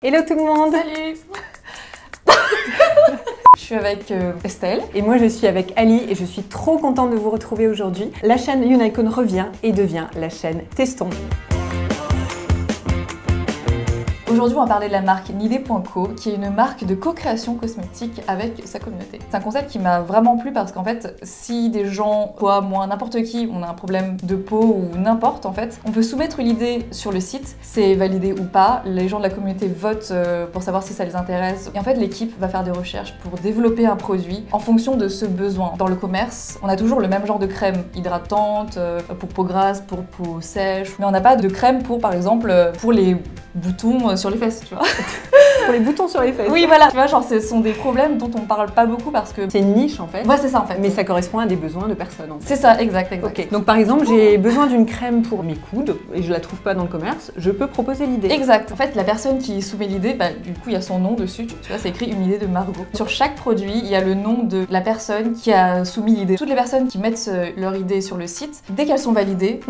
Hello tout le monde. Salut. Je suis avec Estelle. Et moi je suis avec Ali et je suis trop contente de vous retrouver aujourd'hui. La chaîne Unicon revient et devient la chaîne Testons. Aujourd'hui, on va parler de la marque Nidé.co, qui est une marque de co-création cosmétique avec sa communauté. C'est un concept qui m'a vraiment plu parce qu'en fait, si des gens, toi, moi, n'importe qui, on a un problème de peau ou n'importe en fait, on peut soumettre une idée sur le site, c'est validé ou pas, les gens de la communauté votent pour savoir si ça les intéresse. Et en fait, l'équipe va faire des recherches pour développer un produit en fonction de ce besoin. Dans le commerce, on a toujours le même genre de crème hydratante, pour peau grasse, pour peau sèche, mais on n'a pas de crème pour, par exemple, pour les boutons sur les fesses, tu vois. Pour les boutons sur les fesses. Oui, voilà. Tu vois, genre, ce sont des problèmes dont on parle pas beaucoup parce que... C'est une niche en fait. Ouais, c'est ça en fait. Mais ça correspond à des besoins de personnes. En fait. C'est ça, exact. Ok. Donc par exemple, j'ai besoin d'une crème pour mes coudes et je la trouve pas dans le commerce, je peux proposer l'idée. Exact. En fait, la personne qui soumet l'idée, du coup, il y a son nom dessus. Tu vois, c'est écrit une idée de Margot. Sur chaque produit, il y a le nom de la personne qui a soumis l'idée. Toutes les personnes qui mettent leur idée sur le site, dès qu'elles sont validées,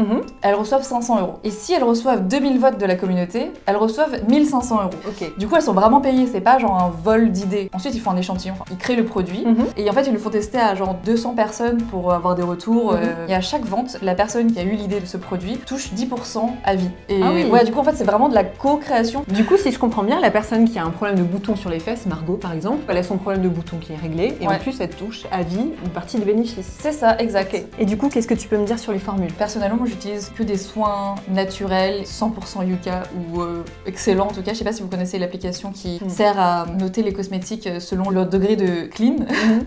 elles reçoivent 500 €. Et si elles reçoivent 2000 votes de la communauté, elles reçoivent 1500 €. Ok. Du coup, elles sont vraiment payées, c'est pas genre un vol d'idées. Ensuite, ils font un échantillon. Ils créent le produit et en fait, ils le font tester à genre 200 personnes pour avoir des retours. Et à chaque vente, la personne qui a eu l'idée de ce produit touche 10% à vie. Et ouais, du coup, en fait, c'est vraiment de la co-création. Du coup, si je comprends bien, la personne qui a un problème de bouton sur les fesses, Margot par exemple, elle a son problème de bouton qui est réglé et en plus, elle touche à vie une partie des bénéfices. C'est ça, exact. Okay. Et du coup, qu'est-ce que tu peux me dire sur les formules? Personnellement, moi, j'utilise que des soins naturels, 100% Yuka ou excellent en tout cas. Je sais pas si vous connaissez l'application qui sert à noter les cosmétiques selon leur degré de clean.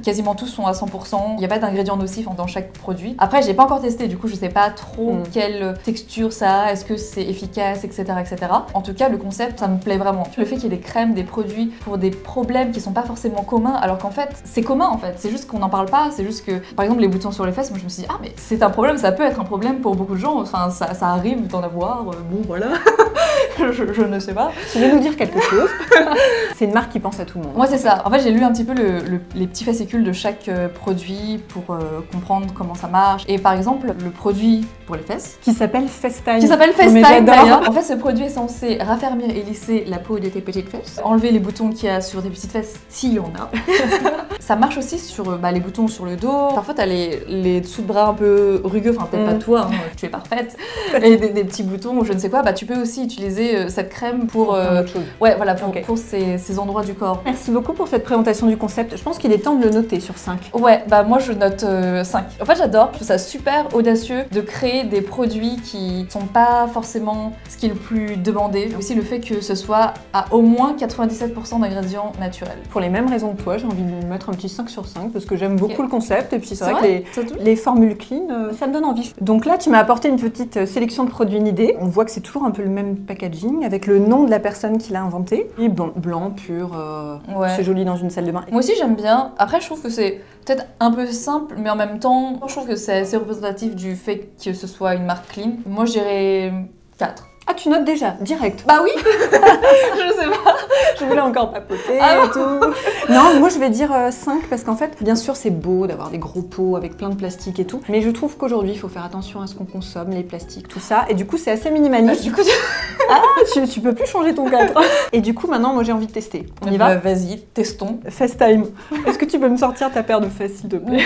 Quasiment tous sont à 100%. Il n'y a pas d'ingrédients nocifs dans chaque produit. Après, j'ai pas encore testé, du coup, je sais pas trop quelle texture ça a, est-ce que c'est efficace, etc., etc. En tout cas, le concept, ça me plaît vraiment. Le fait qu'il y ait des crèmes, des produits pour des problèmes qui sont pas forcément communs, alors qu'en fait, c'est commun en fait. C'est juste qu'on n'en parle pas. C'est juste que, par exemple, les boutons sur les fesses, moi je me suis dit, ah, mais c'est un problème, ça peut être un problème pour beaucoup de gens. Enfin, ça arrive d'en avoir. Bon, voilà. je ne sais pas. Tu veux nous dire quelque chose? C'est une marque qui pense à tout le monde. Moi, c'est ça. En fait, j'ai lu un petit peu les petits fascicules de chaque produit pour comprendre comment ça marche. Et par exemple, le produit pour les fesses qui s'appelle FaceTime. Qui s'appelle FaceTime d'ailleurs. En fait, ce produit est censé raffermir et lisser la peau de tes petites fesses, enlever les boutons qu'il y a sur tes petites fesses s'il y en a. Ça marche aussi sur les boutons sur le dos. Parfois, t'as les dessous de bras un peu rugueux. Enfin, peut-être pas toi, hein, tu es parfaite. Et des petits boutons ou je ne sais quoi. Tu peux aussi utiliser cette crème pour ouais, voilà, pour ces endroits du corps. Merci beaucoup pour cette présentation du concept. Je pense qu'il est temps de le noter sur 5. Ouais, moi je note 5. En fait, j'adore. Je trouve ça super audacieux de créer des produits qui sont pas forcément ce qui est le plus demandé. Aussi le fait que ce soit à au moins 97% d'ingrédients naturels. Pour les mêmes raisons que toi, j'ai envie de mettre un petit 5 sur 5 parce que j'aime beaucoup le concept et puis c'est vrai que les formules clean, ça me donne envie. Donc là, tu m'as apporté une petite sélection de produits Nidé. On voit que c'est toujours un peu le même packaging avec le nom de la personne qui l'a inventé. Et blanc, pur, c'est joli dans une salle de bain. Moi aussi j'aime bien. Après je trouve que c'est peut-être un peu simple, mais en même temps, je trouve que c'est assez représentatif du fait que ce soit une marque clean. Moi je dirais 4. Ah, tu notes déjà, direct. Bah oui. Je sais pas. Je voulais encore papoter et tout. Non, moi je vais dire 5 parce qu'en fait, bien sûr, c'est beau d'avoir des gros pots avec plein de plastique et tout. Mais je trouve qu'aujourd'hui, il faut faire attention à ce qu'on consomme, les plastiques, tout ça. Et du coup, c'est assez minimaliste. Du coup, tu peux plus changer ton 4. Et du coup, maintenant, moi j'ai envie de tester. On y va? Vas-y, testons. FaceTime. Est-ce que tu peux me sortir ta paire de fesses, s'il te plaît?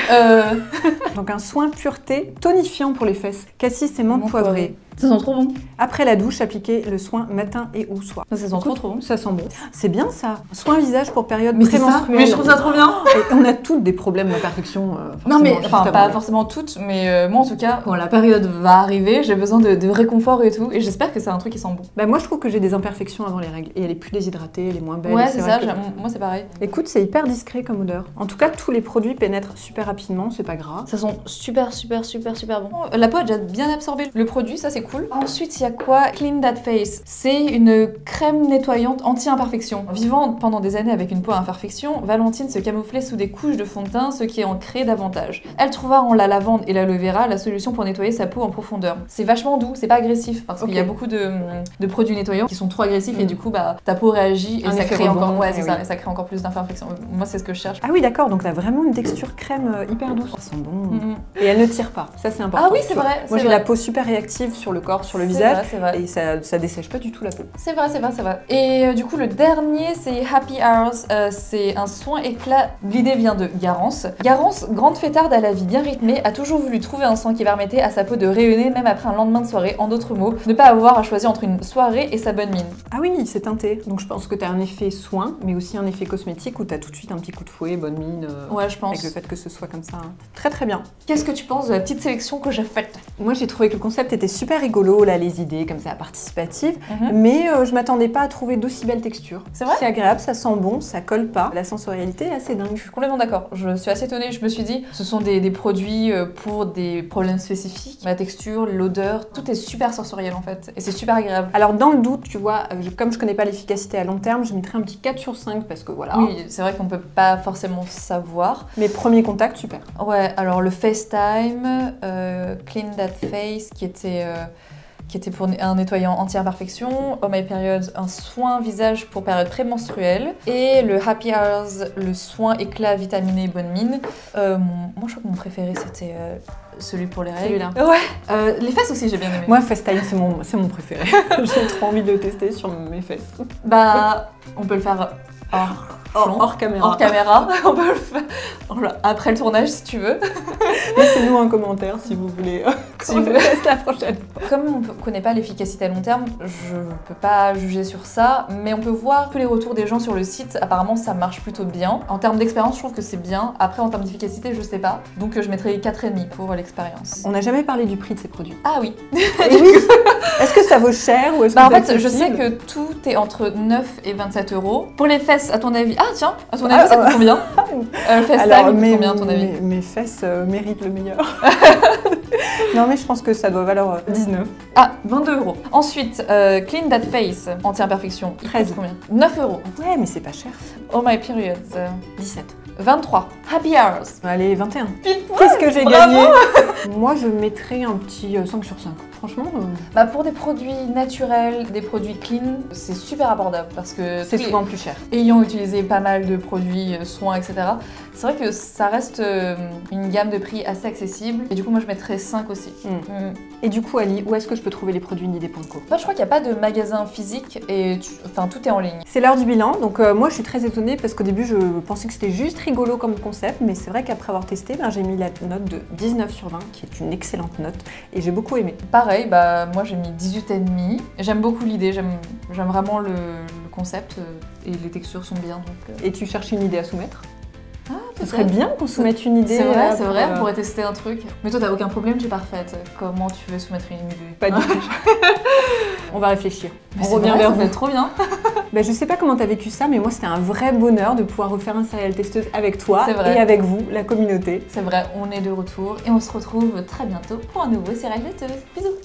Donc un soin pureté tonifiant pour les fesses. Cassis et menthe poivrée. Ça sent trop bon. Après la douche, appliquer le soin matin et ou soir. Ça sent trop bon. Ça sent bon. C'est bien ça. Soin visage pour période mais prémenstruelle. Mais je trouve ça trop bien. Et on a toutes des problèmes d'imperfection. Non mais enfin pas forcément toutes, mais moi en tout cas, quand la période va arriver, j'ai besoin de réconfort et tout, et j'espère que c'est un truc qui sent bon. Bah moi je trouve que j'ai des imperfections avant les règles et elle est plus déshydratée, elle est moins belle. Ouais c'est ça. Moi c'est pareil. Écoute, c'est hyper discret comme odeur. En tout cas, tous les produits pénètrent super rapidement, c'est pas gras. Ça sent super bon. La peau a déjà bien absorbé le produit, ça c'est cool. Ensuite, il y a quoi? Clean That Face. C'est une crème nettoyante anti-imperfection. Vivant pendant des années avec une peau à imperfection, Valentine se camouflait sous des couches de fond de teint, ce qui en crée davantage. Elle trouva en la lavande et l'aloe vera la solution pour nettoyer sa peau en profondeur. C'est vachement doux, c'est pas agressif, parce qu'il y a beaucoup de produits nettoyants qui sont trop agressifs et du coup, ta peau réagit et ça crée encore, et ça crée encore plus d'imperfections. Moi, c'est ce que je cherche. Ah oui, d'accord, donc t'as vraiment une texture crème hyper douce. Ça sent bon. Et elle ne tire pas, ça c'est important. Ah oui, c'est vrai. Moi j'ai la peau super réactive sur le corps, sur le visage. C'est vrai. Et ça dessèche pas du tout la peau. C'est vrai. Et du coup, le dernier, c'est Happy Hours. C'est un soin éclat. L'idée vient de Garance. Garance, grande fêtarde à la vie bien rythmée, a toujours voulu trouver un soin qui permettait à sa peau de rayonner même après un lendemain de soirée. En d'autres mots, ne pas avoir à choisir entre une soirée et sa bonne mine. Ah oui, c'est teinté. Donc je pense que tu as un effet soin, mais aussi un effet cosmétique où tu as tout de suite un petit coup de fouet, bonne mine. Ouais, je pense. Avec le fait que ce soit comme ça. Très très bien. Qu'est-ce que tu penses de la petite sélection que j'ai faite? Moi j'ai trouvé que le concept était super rigolo, là, les idées comme ça participatives, mais je m'attendais pas à trouver d'aussi belles textures. C'est vrai? C'est agréable, ça sent bon, ça colle pas. La sensorialité est assez dingue. Je suis complètement d'accord. Je suis assez étonnée. Je me suis dit, ce sont des produits pour des problèmes spécifiques. La texture, l'odeur, tout est super sensoriel en fait. Et c'est super agréable. Alors dans le doute, tu vois, comme je connais pas l'efficacité à long terme, je mettrais un petit 4 sur 5 parce que voilà. Oui, c'est vrai qu'on peut pas forcément savoir. Mais premier contact, super. Ouais, alors le FaceTime, Clean That Face, qui était pour un nettoyant anti-imperfection, Oh My Period, un soin visage pour période prémenstruelle, et le Happy Hours, le soin éclat vitaminé bonne mine. Moi je crois que mon préféré c'était celui pour les règles. Celui-là. Ouais. Les fesses aussi j'ai bien aimé. Moi FaceTime c'est mon préféré. J'ai trop envie de le tester sur mes fesses. Bah on peut le faire hors caméra. Hors caméra. On peut le faire après le tournage si tu veux. Laissez-nous un commentaire si vous voulez. Si vous teste la prochaine. Comme on ne connaît pas l'efficacité à long terme, je ne peux pas juger sur ça, mais on peut voir tous les retours des gens sur le site. Apparemment, ça marche plutôt bien. En termes d'expérience, je trouve que c'est bien. Après, en termes d'efficacité, je sais pas. Donc, je mettrai 4,5 pour l'expérience. On n'a jamais parlé du prix de ces produits. Ah oui. Et oui. Est-ce que ça vaut cher ou est-ce que en c'est fait, je sais que tout est entre 9 et 27 €. Pour les fesses, à ton avis... Ah tiens, à ton avis, ça coûte combien? Le FaceTime, ça coûte combien à ton avis? Mes fesses méritent le meilleur. Non mais je pense que ça doit valoir 19. Ah, 22 €. Ensuite, Clean That Face, anti-imperfection. 13. Combien? 9 €. Ouais, mais c'est pas cher. Oh My Periods. 17. 23. Happy Hours. Allez, 21. Pile-poil. Qu'est-ce que j'ai Bravo. gagné? Moi, je mettrais un petit 5 sur 5. Franchement... Bah pour des produits naturels, des produits clean, c'est super abordable parce que c'est souvent plus cher. Ayant utilisé pas mal de produits, soins, etc., c'est vrai que ça reste une gamme de prix assez accessible. Et du coup, moi, je mettrais 5 aussi. Et du coup, Ali, où est-ce que je peux trouver les produits Nidé.co? Moi, je crois qu'il n'y a pas de magasin physique et tout est en ligne. C'est l'heure du bilan. Donc moi, je suis très étonnée parce qu'au début, je pensais que c'était juste rigolo comme concept. Mais c'est vrai qu'après avoir testé, j'ai mis la note de 19 sur 20, qui est une excellente note. Et j'ai beaucoup aimé. Pareil, bah moi, j'ai mis 18,5. J'aime beaucoup l'idée, j'aime vraiment le concept et les textures sont bien. Donc, Et tu cherches une idée à soumettre? Ah, ce serait bien qu'on soumette une idée. C'est vrai, on pourrait tester un truc. Mais toi, t'as aucun problème, tu es parfaite. Comment tu veux soumettre une idée? Pas du tout. On va réfléchir. On revient vers vous. Trop bien. Je sais pas comment t'as vécu ça, mais moi, c'était un vrai bonheur de pouvoir refaire un Serial Testeuse avec toi et avec vous, la communauté. C'est vrai, on est de retour et on se retrouve très bientôt pour un nouveau Serial Testeuse. Bisous.